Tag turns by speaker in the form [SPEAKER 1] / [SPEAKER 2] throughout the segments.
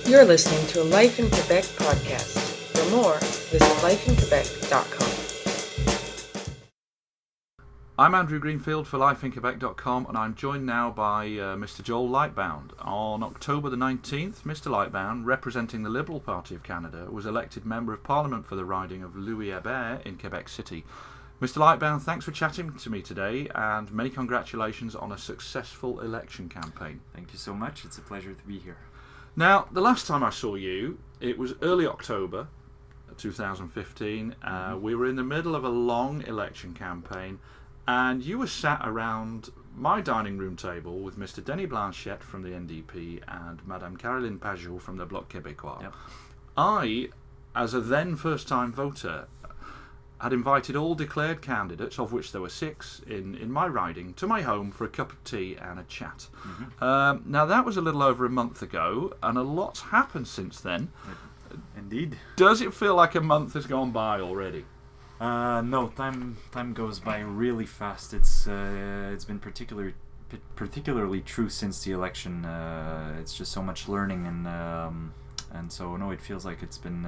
[SPEAKER 1] You're listening to a Life in Quebec podcast. For more, visit lifeinquebec.com.
[SPEAKER 2] I'm Andrew Greenfield for lifeinquebec.com, and I'm joined now by Mr. Joel Lightbound. On October the 19th, Mr. Lightbound, representing the Liberal Party of Canada, was elected Member of Parliament for the riding of Louis-Hébert in Quebec City. Mr. Lightbound, thanks for chatting to me today, and many congratulations on a successful election campaign.
[SPEAKER 3] Thank you so much. It's a pleasure to be here.
[SPEAKER 2] Now, the last time I saw you, it was early October 2015. We were in the middle of a long election campaign, and you were sat around my dining room table with Mr. Denis Blanchette from the NDP and Madame Caroline Pajot from the Bloc Québécois.
[SPEAKER 3] Yep.
[SPEAKER 2] I, as a then first-time voter, had invited all declared candidates, of which there were 6 in my riding, to my home for a cup of tea and a chat. Now, that was a little over a month ago, and a lot's happened since then.
[SPEAKER 3] Indeed.
[SPEAKER 2] Does it feel like a month has gone by already?
[SPEAKER 3] No, time goes by really fast. It's been particularly true since the election. It's just so much learning, and so no, it feels like it's been.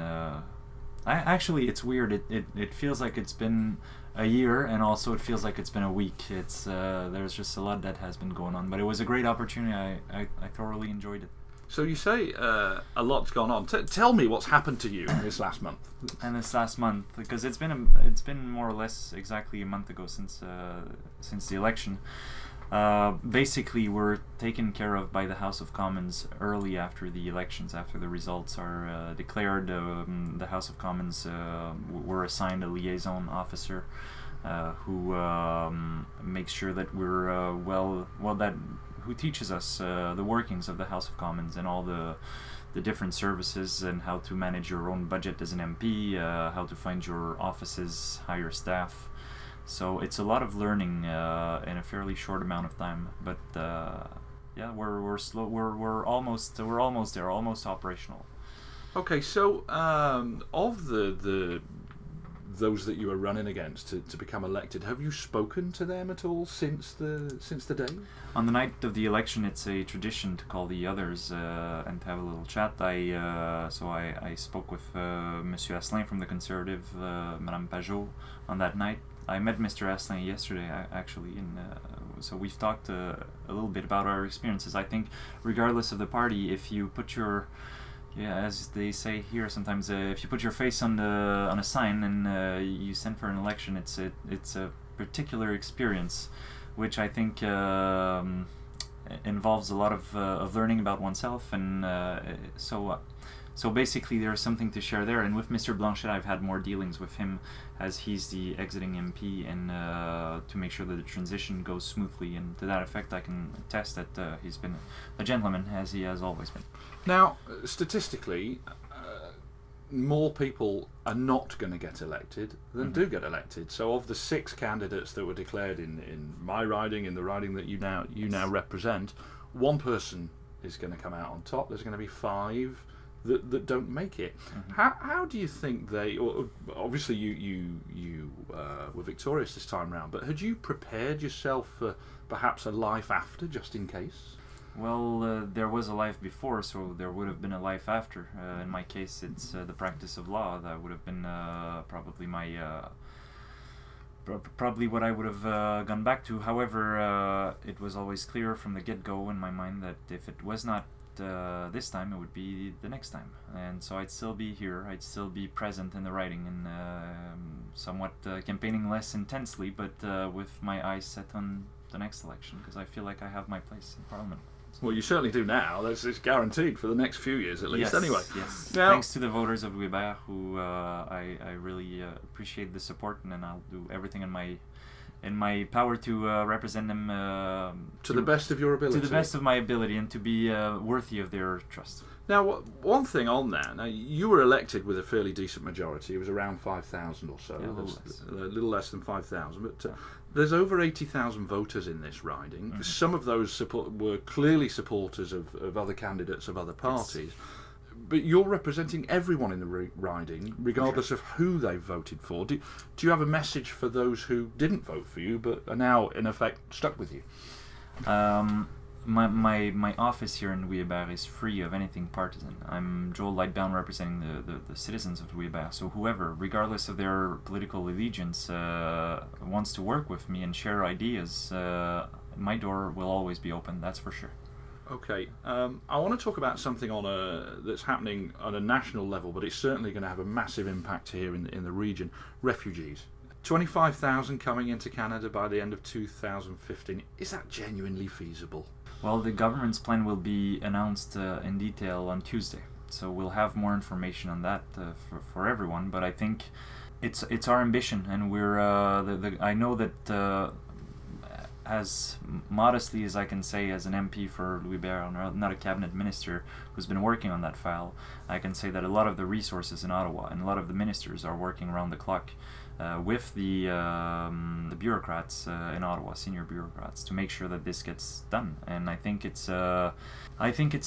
[SPEAKER 3] Actually, it's weird. It feels like it's been a year, and also it feels like it's been a week. It's there's just a lot that has been going on, but it was a great opportunity. I thoroughly enjoyed it.
[SPEAKER 2] So you say a lot's gone on. Tell me what's happened to you in this last month.
[SPEAKER 3] And this last month, because it's been more or less exactly a month ago since the election. Basically, we're taken care of by the House of Commons early after the elections. After the results are declared, the House of Commons were assigned a liaison officer who makes sure that we're who teaches us the workings of the House of Commons and all the different services and how to manage your own budget as an MP, how to find your offices, hire staff. So it's a lot of learning in a fairly short amount of time, but yeah, we're slow. We're almost there, almost operational.
[SPEAKER 2] Okay, so of those that you were running against to become elected, have you spoken to them at all since the day?
[SPEAKER 3] On the night of the election, it's a tradition to call the others and to have a little chat. I spoke with Monsieur Asselin from the Conservative, Madame Pajot on that night. I met Mr. Asselin yesterday, actually, and so we've talked a little bit about our experiences. I think, regardless of the party, if you put your, as they say here sometimes, if you put your face on a sign and you send for an election, it's a particular experience, which I think involves a lot of learning about oneself, and so basically there's something to share there. And with Mr. Blanchette, I've had more dealings with him as he's the exiting MP, and to make sure that the transition goes smoothly. And to that effect, I can attest that he's been a gentleman, as he has always been.
[SPEAKER 2] Now, statistically, more people are not going to get elected than do get elected. So of the 6 candidates that were declared in my riding, in the riding that you now represent, one person is going to come out on top. There's going to be 5 that don't make it. How do you think they? Obviously, you were victorious this time round, but had you prepared yourself for perhaps a life after, just in case?
[SPEAKER 3] Well, there was a life before, so there would have been a life after. In my case, it's the practice of law. That would have been probably probably what I would have gone back to. However, it was always clear from the get-go in my mind that if it was not this time, it would be the next time, and so I'd still be here. I'd still be present in the riding and somewhat campaigning less intensely, but with my eyes set on the next election, because I feel like I have my place in Parliament.
[SPEAKER 2] Well, you certainly do now. It's guaranteed for the next few years at least.
[SPEAKER 3] Yes,
[SPEAKER 2] anyway.
[SPEAKER 3] Yes.
[SPEAKER 2] Now,
[SPEAKER 3] thanks to the voters of Louis-Hébert, who I really appreciate the support, and I'll do everything in my power to represent them
[SPEAKER 2] to the best of your ability.
[SPEAKER 3] To the best of my ability, and to be worthy of their trust.
[SPEAKER 2] Now, one thing on that. Now, you were elected with a fairly decent majority. It was around 5,000 or so.
[SPEAKER 3] Yeah,
[SPEAKER 2] a little less than 5,000. But there's over 80,000 voters in this riding. Some of those were clearly supporters of other candidates of other parties. Yes. But you're representing everyone in the riding, regardless of who they voted for. Do you have a message for those who didn't vote for you, but are now, in effect, stuck with you?
[SPEAKER 3] my office here in Louis-Hébert is free of anything partisan. I'm Joel Lightbound, representing the citizens of Louis-Hébert. So whoever, regardless of their political allegiance, wants to work with me and share ideas, my door will always be open. That's for sure.
[SPEAKER 2] Okay, I want to talk about something that's happening on a national level, but it's certainly going to have a massive impact here in the region. Refugees. 25,000 coming into Canada by the end of 2015. Is that genuinely feasible?
[SPEAKER 3] Well, the government's plan will be announced in detail on Tuesday, so we'll have more information on that for everyone. But I think it's our ambition, and we're I know that as modestly as I can say, as an MP for Louis-Hébert, not a cabinet minister who's been working on that file, I can say that a lot of the resources in Ottawa and a lot of the ministers are working around the clock with the bureaucrats in Ottawa, senior bureaucrats, to make sure that this gets done. And I think it's a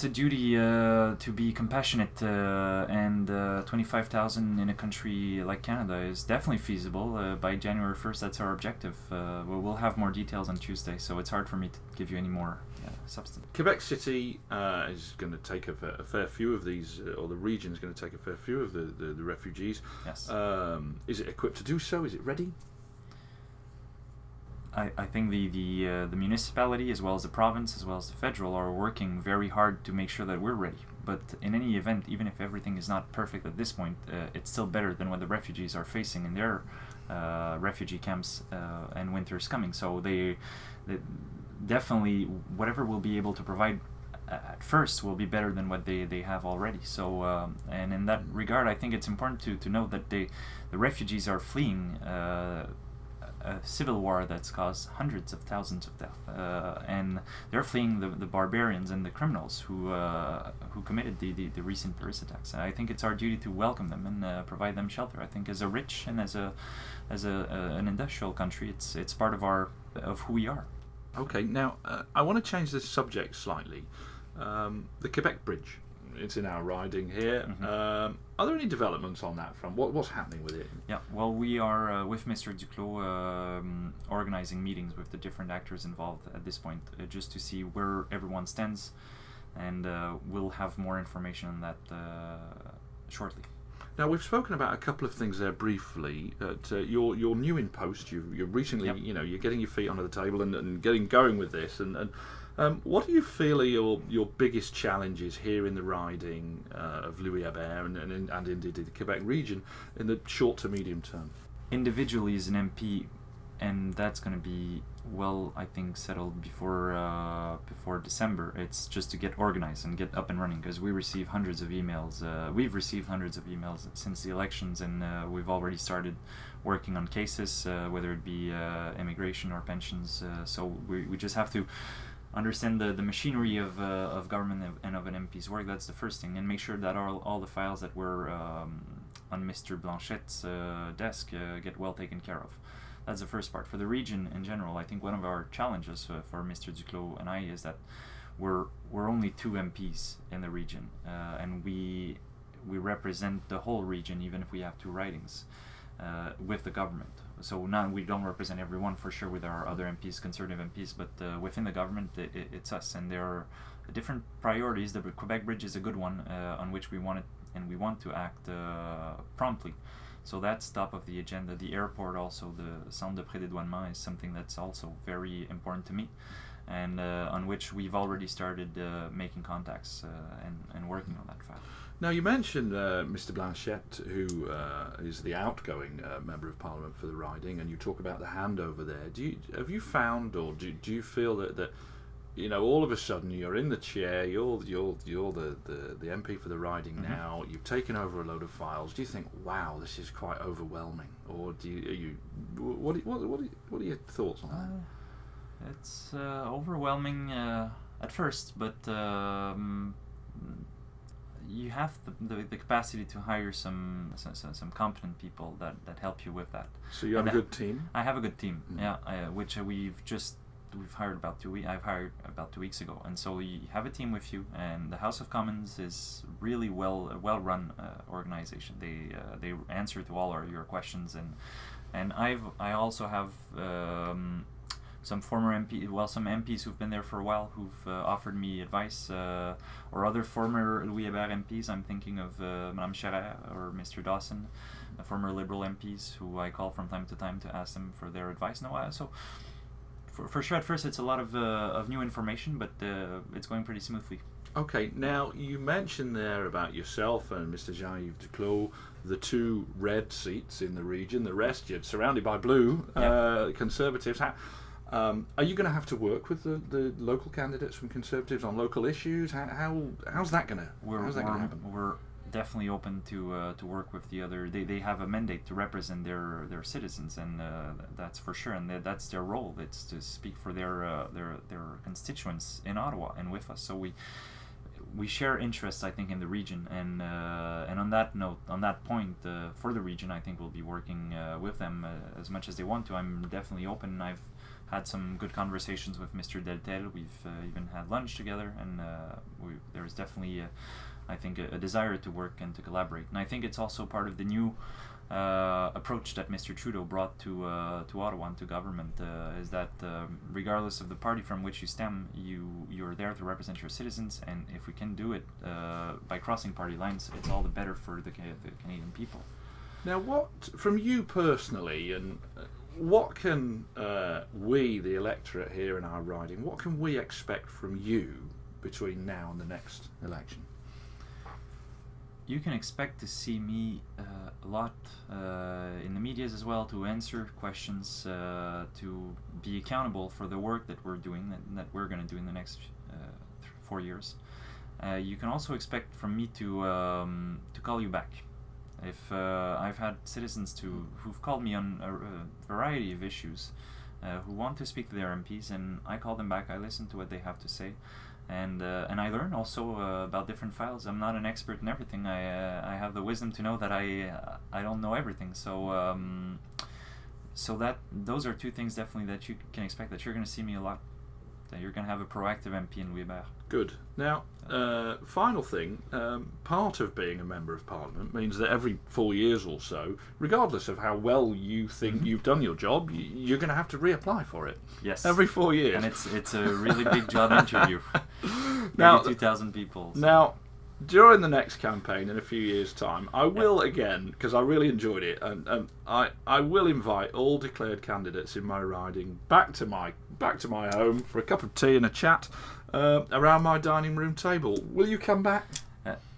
[SPEAKER 3] duty to be compassionate, and 25,000 in a country like Canada is definitely feasible. By January 1st, that's our objective. We'll have more details on Tuesday, so it's hard for me to give you any more substance.
[SPEAKER 2] Quebec City is going to take a fair few of these, or the region is going to take a fair few of the refugees.
[SPEAKER 3] Yes.
[SPEAKER 2] Is it equipped to do so? Is it ready?
[SPEAKER 3] I think the municipality, as well as the province, as well as the federal, are working very hard to make sure that we're ready. But in any event, even if everything is not perfect at this point, it's still better than what the refugees are facing in their refugee camps, and winter's coming. So they definitely, whatever we'll be able to provide at first will be better than what they have already. So and in that regard, I think it's important to note that the refugees are fleeing a civil war that's caused hundreds of thousands of deaths, and they're fleeing the barbarians and the criminals who committed the recent Paris attacks. I think it's our duty to welcome them and provide them shelter. I think as a rich and as an industrial country, it's part of who we are.
[SPEAKER 2] Okay, now I want to change the subject slightly. The Quebec Bridge, it's in our riding here.
[SPEAKER 3] Mm-hmm.
[SPEAKER 2] Are there any developments on that front? What's happening with it?
[SPEAKER 3] Yeah, well, we are with Mr. Duclos organizing meetings with the different actors involved at this point, just to see where everyone stands, and we'll have more information on that shortly.
[SPEAKER 2] Now, we've spoken about a couple of things there briefly. You're new in post. You're recently,
[SPEAKER 3] Yep.
[SPEAKER 2] You're getting your feet under the table and getting going with this. And what do you feel are your biggest challenges here in the riding of Louis-Hébert and indeed the Quebec region in the short to medium term?
[SPEAKER 3] Individually as an MP, and that's going to be, well, I think, settled before December. It's just to get organized and get up and running, because we receive hundreds of emails. We've received hundreds of emails since the elections, and we've already started working on cases, whether it be immigration or pensions. So we just have to understand the machinery of government and of an MP's work. That's the first thing, and make sure that all the files that were on Mr. Blanchette's desk get well taken care of. That's the first part. For the region in general, I think one of our challenges for Mr. Duclos and I is that we're only 2 MPs in the region, and we represent the whole region, even if we have 2 ridings with the government. So now we don't represent everyone, for sure, with our other MPs, conservative MPs, but within the government, it's us, and there are different priorities. The Quebec Bridge is a good one on which we want to act promptly. So that's top of the agenda. The airport, also, the Centre de Prédédouanement, is something that's also very important to me, and on which we've already started making contacts and working on that file.
[SPEAKER 2] Now, you mentioned Mr. Blanchette, who is the outgoing Member of Parliament for the riding, and you talk about the handover there. Have you found, or do you feel that all of a sudden you're in the chair, you're the MP for the riding
[SPEAKER 3] Mm-hmm.
[SPEAKER 2] now, you've taken over a load of files. Do you think, wow, this is quite overwhelming, or what are your thoughts on that?
[SPEAKER 3] It's overwhelming at first, but you have the capacity to hire some competent people that help you with that.
[SPEAKER 2] So you have a good team?
[SPEAKER 3] I have a good team,
[SPEAKER 2] Mm-hmm.
[SPEAKER 3] yeah, which we've hired about 2 weeks. I've hired about 2 weeks ago, and so you have a team with you. And the House of Commons is really well run organization. They answer to all your questions, and I also have some former some MPs who've been there for a while who've offered me advice, or other former Louis Hébert MPs. I'm thinking of Madame Charest or Mr. Dawson, former Liberal MPs who I call from time to time to ask them for their advice. So for sure, at first it's a lot of new information, but it's going pretty smoothly.
[SPEAKER 2] Okay, now you mentioned there about yourself and Mr. Jean-Yves Duclos, the two red seats in the region. The rest, you're surrounded by blue Conservatives. Are you going to have to work with the local candidates from Conservatives on local issues? How's that going to happen?
[SPEAKER 3] We're definitely open to work with the other. They have a mandate to represent their citizens, and that's for sure. And that's their role. It's to speak for their constituents in Ottawa and with us. So we share interests, I think, in the region, and on that note, on that point, for the region, I think we'll be working with them as much as they want to. I'm definitely open. I've had some good conversations with Mr. Deltel. We've even had lunch together, and there's definitely, I think, a desire to work and to collaborate. And I think it's also part of the new approach that Mr. Trudeau brought to Ottawa and to government, is that regardless of the party from which you stem, you're there to represent your citizens, and if we can do it by crossing party lines, it's all the better for the Canadian people.
[SPEAKER 2] Now, what, from you personally, and what can we, the electorate here in our riding, what can we expect from you between now and the next election?
[SPEAKER 3] You can expect to see me a lot in the medias as well, to answer questions, to be accountable for the work that we're doing, that we're going to do in the next 4 years. You can also expect from me to call you back. If I've had citizens who've called me on a variety of issues, who want to speak to their MPs, and I call them back. I listen to what they have to say. And I learn also about different files. I'm not an expert in everything. I have the wisdom to know that I don't know everything. So those are two things definitely that you can expect. That you're going to see me a lot. That you're going to have a proactive MP in Louis Hébert.
[SPEAKER 2] Good. Now, final thing. Part of being a member of Parliament means that every 4 years or so, regardless of how well you think you've done your job, you're going to have to reapply for it.
[SPEAKER 3] Yes.
[SPEAKER 2] Every 4 years.
[SPEAKER 3] And it's a really big job interview.
[SPEAKER 2] Now,
[SPEAKER 3] 2,000 people. So.
[SPEAKER 2] Now, during the next campaign in a few years' time, I will again, because I really enjoyed it, and I will invite all declared candidates in my riding back to my home for a cup of tea and a chat around my dining room table. Will you come back?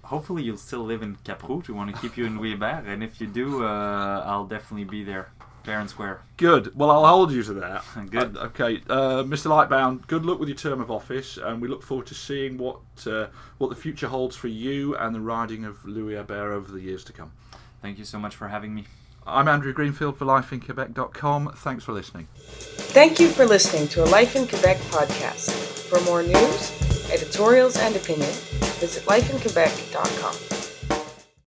[SPEAKER 3] Hopefully you'll still live in Cap-Rouge. We want to keep you in Louis Hébert, and if you do, I'll definitely be there. Fair and square.
[SPEAKER 2] Good. Well, I'll hold you to that.
[SPEAKER 3] Good.
[SPEAKER 2] Okay, Mr. Lightbound, good luck with your term of office, and we look forward to seeing what the future holds for you and the riding of Louis Hébert over the years to come.
[SPEAKER 3] Thank you so much for having me.
[SPEAKER 2] I'm Andrew Greenfield for lifeinquebec.com. Thanks for listening.
[SPEAKER 1] Thank you for listening to a Life in Quebec podcast. For more news, editorials, and opinion, visit lifeinquebec.com.